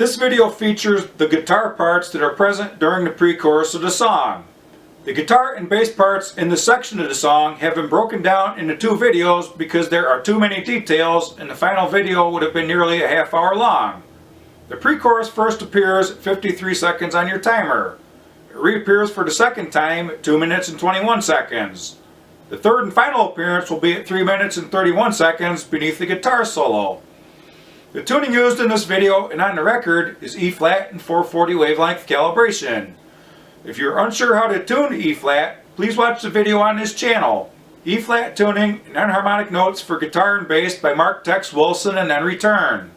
This video features the guitar parts that are present during the pre-chorus of the song. The guitar and bass parts in this section of the song have been broken down into two videos because there are too many details and the final video would have been nearly a half hour long. The pre-chorus first appears at 53 seconds on your timer. It reappears for the second time at 2 minutes and 21 seconds. The third and final appearance will be at 3 minutes and 31 seconds beneath the guitar solo. The tuning used in this video and on the record is E-flat and 440 wavelength calibration. If you're unsure how to tune E-flat, please watch the video on this channel. E-flat tuning and enharmonic notes for guitar and bass by Marc Wilson, and then return.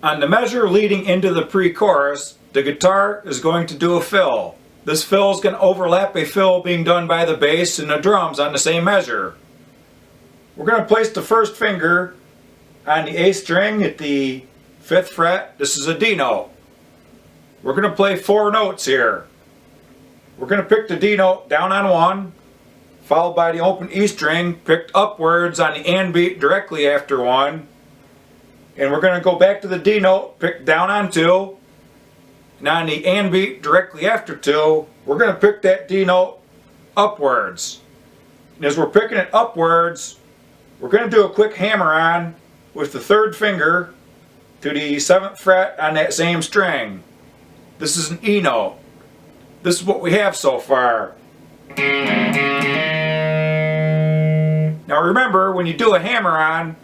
On the measure leading into the pre-chorus, the guitar is going to do a fill. This fill is going to overlap a fill being done by the bass and the drums on the same measure. We're going to place the first finger on the A string at the 5th fret. This is a D note. We're going to play 4 notes here. We're going to pick the D note down on 1, followed by the open E string picked upwards on the AND beat directly after 1. And we're going to go back to the D note picked down on 2. And on the AND beat directly after 2, we're going to pick that D note upwards. And as we're picking it upwards, we're going to do a quick hammer on with the 3rd finger to the 7th fret on that same string. This is an E note. This is what we have so far. Now remember, when you do a hammer on,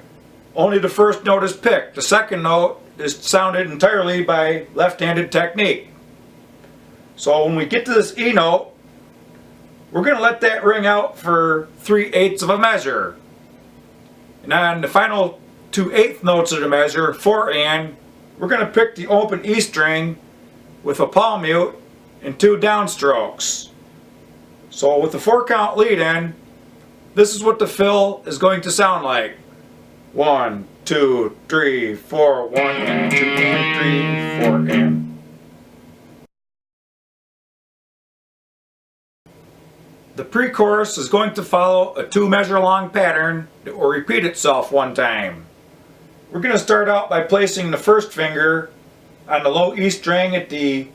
only the first note is picked. The second note is sounded entirely by left-handed technique. So when we get to this E note, we're going to let that ring out for 3/8 of a measure. And on the final 2/8 notes of the measure, 4 and, we're going to pick the open E string with a palm mute and 2 downstrokes. So with the 4 count lead in, this is what the fill is going to sound like. 1, 2, 3, 4, 1 and 2 and 3, 4 and. The pre-chorus is going to follow a 2 measure long pattern that will repeat itself 1 time. We're going to start out by placing the first finger on the low E string at the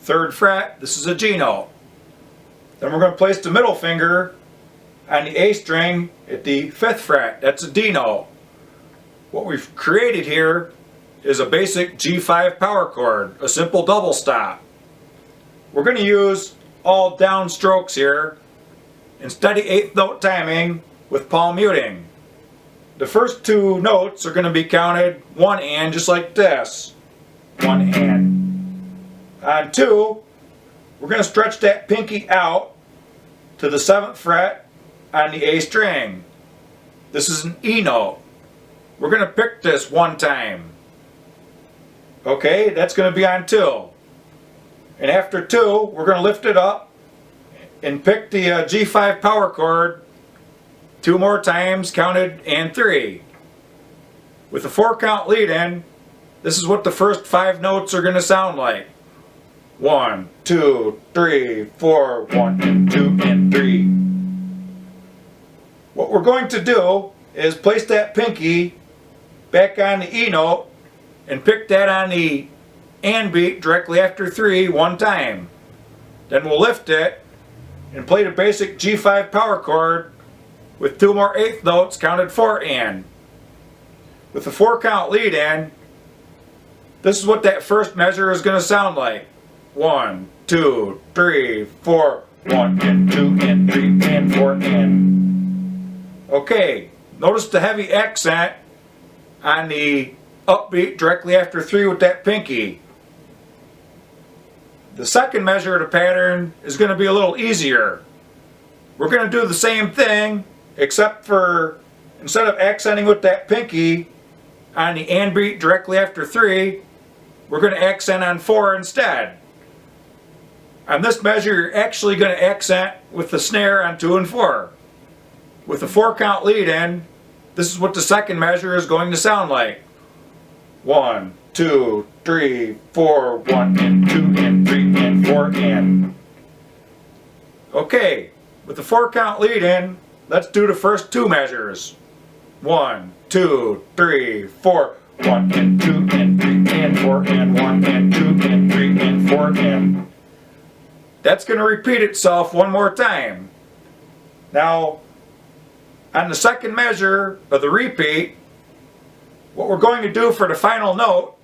3rd fret. This is a G note. Then we're going to place the middle finger on the A string at the 5th fret. That's a D note. What we've created here is a basic G5 power chord, a simple double stop. We're going to use all down strokes here and steady 8th note timing with palm muting. The first 2 notes are going to be counted 1 and, just like this. 1 and. On 2, we're going to stretch that pinky out to the 7th fret on the A string. This is an E note. We're going to pick this 1 time. Okay, that's going to be on 2. And after 2, we're going to lift it up and pick the G5 power chord 2 more times, counted, and 3. With a 4 count lead in, this is what the first 5 notes are going to sound like. 1, 2, 3, 4, 1 and 2 and 3. What we're going to do is place that pinky back on the E note and pick that on the AND beat directly after 3 1 time. Then we'll lift it and play the basic G5 power chord with 2 more 8th notes, counted 4 and. With the 4 count lead in, this is what that first measure is going to sound like. 1, 2, 3, 4, 1 and 2 and 3 and 4 and. Okay, notice the heavy accent on the upbeat directly after 3 with that pinky. The second measure of the pattern is going to be a little easier. We're going to do the same thing, except for instead of accenting with that pinky on the AND beat directly after 3, we're going to accent on 4 instead. On this measure, you're actually going to accent with the snare on 2 and 4. With the 4 count lead in, this is what the second measure is going to sound like. 1, 2, 3, 4, 1 and 2 and 3 and 4 and. Okay, with the 4 count lead in, let's do the first 2 measures. 1, 2, 3, 4, 1 and 2 and 3 and 4 and 1 and 2 and 3 and 4 and. That's going to repeat itself one more time. Now, on the second measure of the repeat, what we're going to do for the final note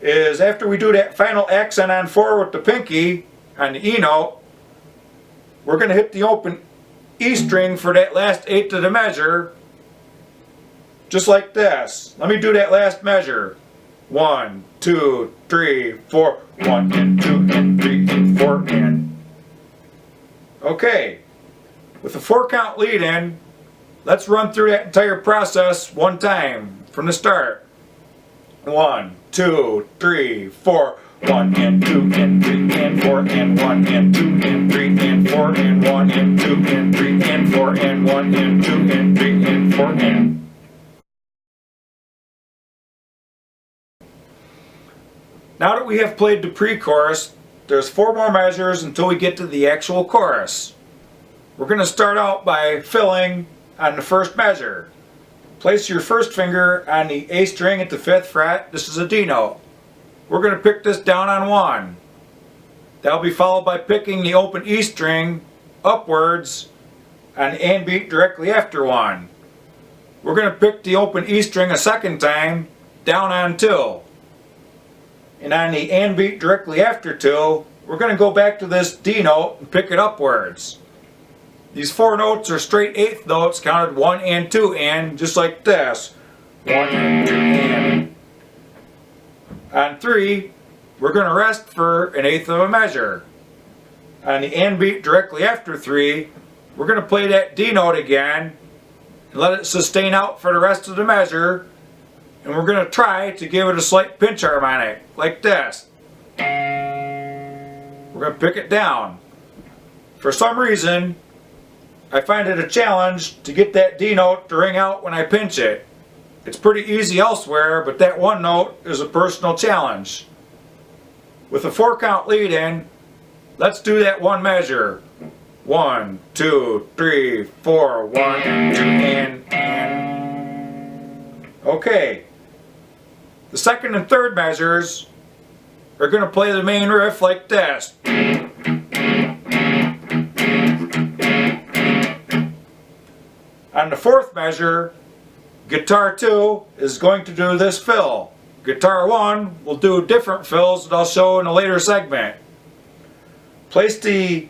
is after we do that final accent on 4 with the pinky on the E note, we're going to hit the open E string for that last eighth of the measure, just like this. Let me do that last measure. 1, 2, 3, 4, 1 and 2 and 3 and 4 and. Okay, with the 4 count lead in, let's run through that entire process one time from the start. 1, 2, 3, 4, 1 and 2 and 3 and 4 and 1 and 2 and 3 and 4 and 1 and 2 and 3 and 4 and 1 and 2 and 3 and 4 and. Now that we have played the pre-chorus, there's 4 more measures until we get to the actual chorus. We're going to start out by filling on the first measure. Place your first finger on the A string at the 5th fret. This is a D note. We're going to pick this down on 1. That'll be followed by picking the open E string upwards on the and beat directly after 1. We're going to pick the open E string a second time down on 2. And on the and beat directly after 2, we're going to go back to this D note and pick it upwards. These 4 notes are straight eighth notes counted 1 and 2 and, just like this. 1 and 2 and. On 3, we're going to rest for an eighth of a measure. On the and beat directly after 3, we're going to play that D note again and let it sustain out for the rest of the measure. And we're going to try to give it a slight pinch harmonic, like this. We're going to pick it down. For some reason, I find it a challenge to get that D note to ring out when I pinch it. It's pretty easy elsewhere, but that one note is a personal challenge. With a 4 count lead in, let's do that one measure. 1, 2, 3, 4, 1 and 2 and. Okay. The second and third measures are going to play the main riff like this. On the 4th measure, guitar 2 is going to do this fill. Guitar 1 will do different fills that I'll show in a later segment. Place the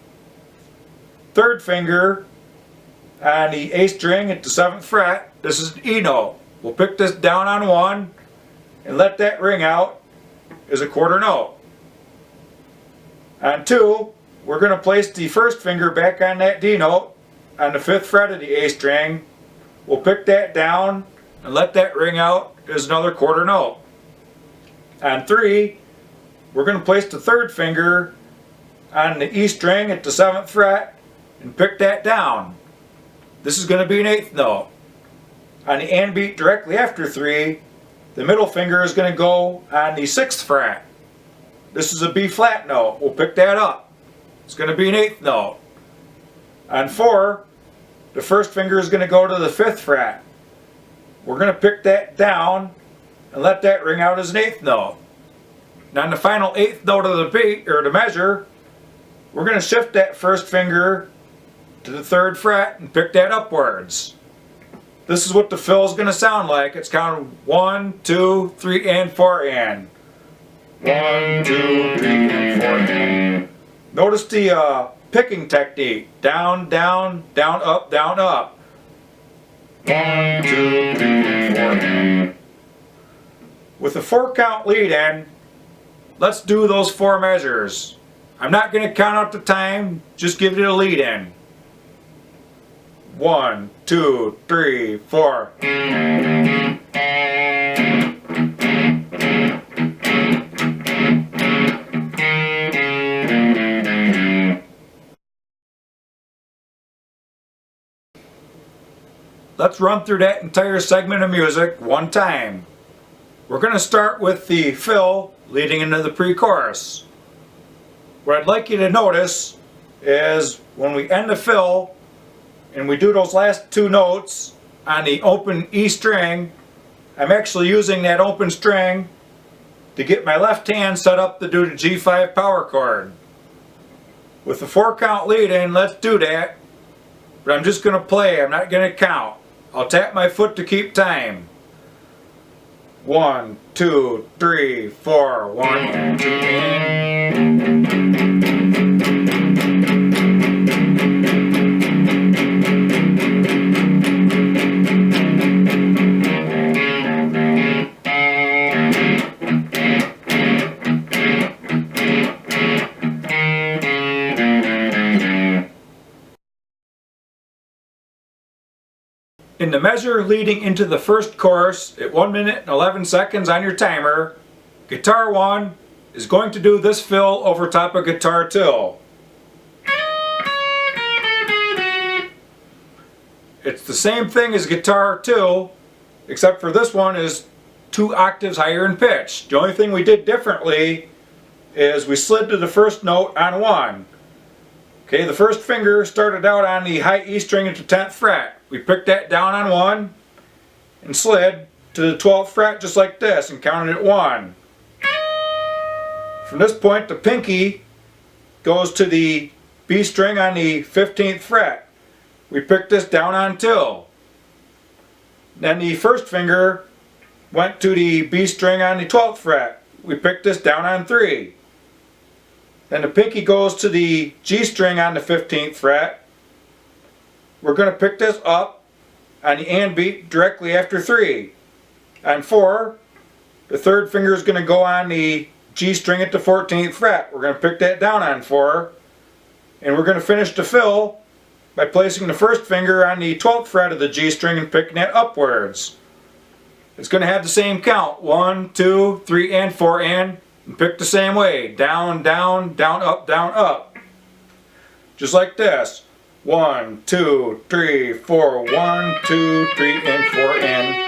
3rd finger on the A string at the 7th fret. This is an E note. We'll pick this down on 1 and let that ring out as a quarter note. On 2, we're going to place the 1st finger back on that D note on the 5th fret of the A string. We'll pick that down and let that ring out as another quarter note. On 3, we're going to place the 3rd finger on the E string at the 7th fret and pick that down. This is going to be an eighth note. On the and beat directly after 3, the middle finger is going to go on the 6th fret. This is a B flat note. We'll pick that up. It's going to be an eighth note. On 4, the 1st finger is going to go to the 5th fret. We're going to pick that down and let that ring out as an eighth note. Now on the final eighth note of the beat, or the measure, we're going to shift that 1st finger to the 3rd fret and pick that upwards. This is what the fill is going to sound like. It's counted 1, 2, 3, and 4 and. 1, 2, 3, and 4 and. Notice the picking technique. Down, down, down, up, down, up. 1, 2, 3, and 4 and. With a 4 count lead in, let's do those 4 measures. I'm not going to count out the time, just give it a lead in. 1, 2, 3, 4. Let's run through that entire segment of music one time. We're going to start with the fill leading into the pre-chorus. What I'd like you to notice is when we end the fill and we do those last 2 notes on the open E string, I'm actually using that open string to get my left hand set up to do the G5 power chord. With the 4-count lead in, let's do that. But I'm just going to play, I'm not going to count. I'll tap my foot to keep time. 1, 2, 3, 4, 1, 2, and. In the measure leading into the first chorus at 1 minute and 11 seconds on your timer, guitar 1 is going to do this fill over top of guitar 2. It's the same thing as guitar 2, except for this one is 2 octaves higher in pitch. The only thing we did differently is we slid to the first note on 1. Okay, the first finger started out on the high E string at the 10th fret. We picked that down on 1 and slid to the 12th fret just like this and counted at 1. From this point, the pinky goes to the B string on the 15th fret. We picked this down on 2. Then the first finger went to the B string on the 12th fret. We picked this down on 3. Then the pinky goes to the G string on the 15th fret. We're going to pick this up on the and beat directly after 3. On 4, the third finger is going to go on the G string at the 14th fret. We're going to pick that down on 4. And we're going to finish the fill by placing the first finger on the 12th fret of the G string and picking it upwards. It's going to have the same count. 1, 2, 3, and 4, and pick the same way. Down, down, down, up, down, up. Just like this. 1, 2, 3, 4, 1, 2, 3, and 4, and.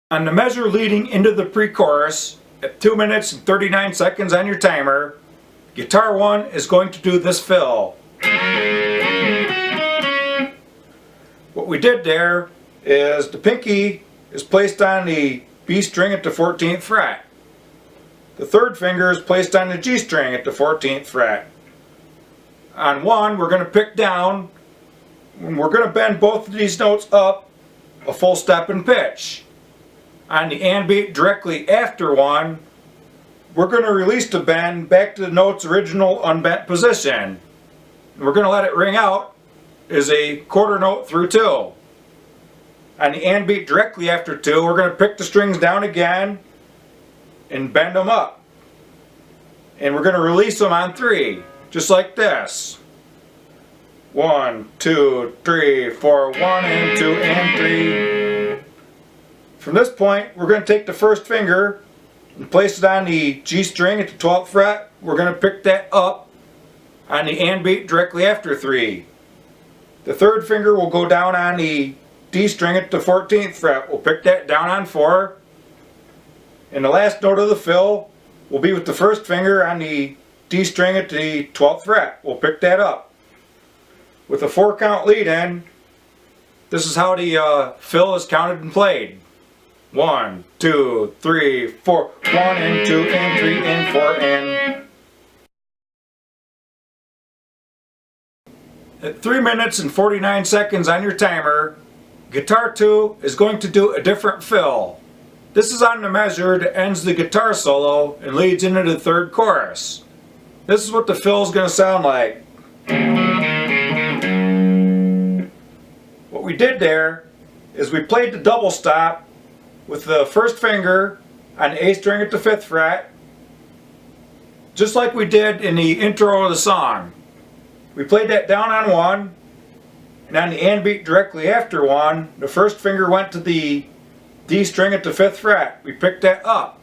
On the measure leading into the pre-chorus, at 2 minutes and 39 seconds on your timer, guitar 1 is going to do this fill. What we did there is the pinky is placed on the B string at the 14th fret. The third finger is placed on the G string at the 14th fret. On 1, we're going to pick down, and we're going to bend both of these notes up a full step in pitch. On the and beat directly after 1, we're going to release the bend back to the note's original unbent position. We're going to let it ring out as a quarter note through 2. On the and beat directly after 2, we're going to pick the strings down again and bend them up. And we're going to release them on 3, just like this. 1, 2, 3, 4, 1, and 2, and 3. From this point, we're going to take the first finger and place it on the G string at the 12th fret. We're going to pick that up on the and beat directly after 3. The third finger will go down on the D string at the 14th fret. We'll pick that down on 4. And the last note of the fill will be with the first finger on the D string at the 12th fret. We'll pick that up. With a 4-count lead in, this is how the fill is counted and played. 1, 2, 3, 4, 1, and 2, and 3, and 4, and. At 3 minutes and 49 seconds on your timer, guitar 2 is going to do a different fill. This is on the measure that ends the guitar solo and leads into the third chorus. This is what the fill is going to sound like. What we did there is we played the double stop with the first finger on the A string at the 5th fret, just like we did in the intro of the song. We played that down on 1, and on the and beat directly after 1, the first finger went to the D string at the 5th fret. We picked that up.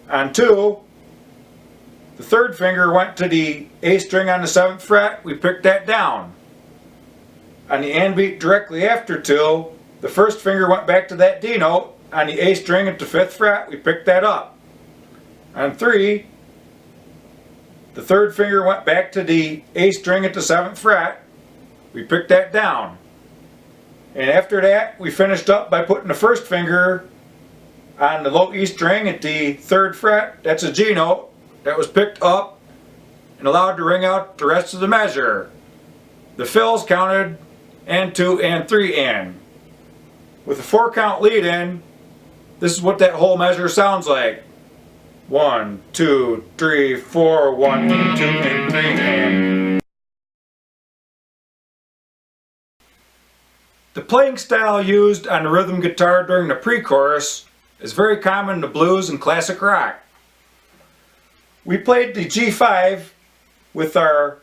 On 2, The third finger went to the A string on the 7th fret, we picked that down. On the and beat directly after 2, the first finger went back to that D note. On the A string at the 5th fret, we picked that up. On 3, the third finger went back to the A string at the 7th fret, we picked that down. And after that, we finished up by putting the first finger on the low E string at the 3rd fret. That's a G note that was picked up and allowed to ring out the rest of the measure. The fills counted and 2 and 3 in. With a 4 count lead in, this is what that whole measure sounds like. 1, 2, 3, 4, 1, 2, and 3 and. The playing style used on the rhythm guitar during the pre-chorus is very common to blues and classic rock. We played the G5 with our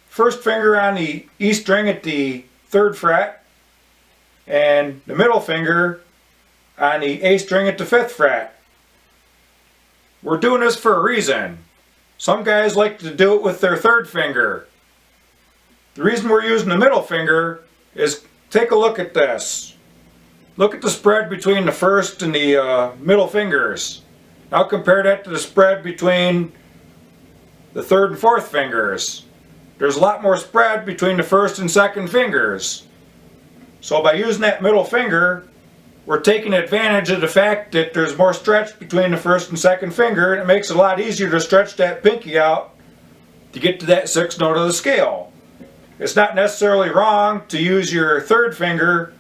first finger on the E string at the 3rd fret and the middle finger on the A string at the 5th fret. We're doing this for a reason. Some guys like to do it with their 3rd finger. The reason we're using the middle finger is, take a look at this. Look at the spread between the first and the middle fingers. Now compare that to the spread between the 3rd and 4th fingers. There's a lot more spread between the 1st and 2nd fingers. So by using that middle finger, we're taking advantage of the fact that there's more stretch between the 1st and 2nd finger, and it makes it a lot easier to stretch that pinky out to get to that 6th note of the scale. It's not necessarily wrong to use your 3rd finger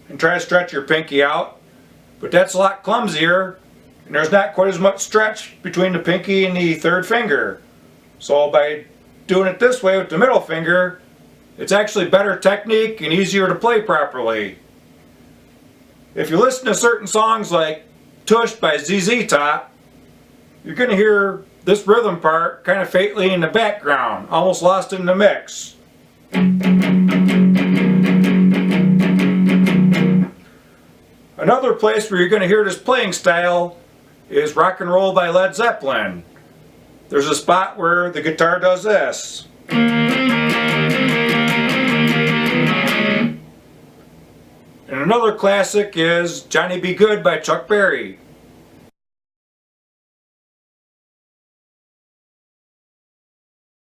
and try to stretch your pinky out, but that's a lot clumsier, and there's not quite as much stretch between the pinky and the 3rd finger. So by doing it this way with the middle finger, it's actually better technique and easier to play properly. If you listen to certain songs like Tush by ZZ Top, you're going to hear this rhythm part kind of faintly in the background, almost lost in the mix. Another place where you're going to hear this playing style is Rock and Roll by Led Zeppelin. There's a spot where the guitar does this. And another classic is Johnny B. Good by Chuck Berry.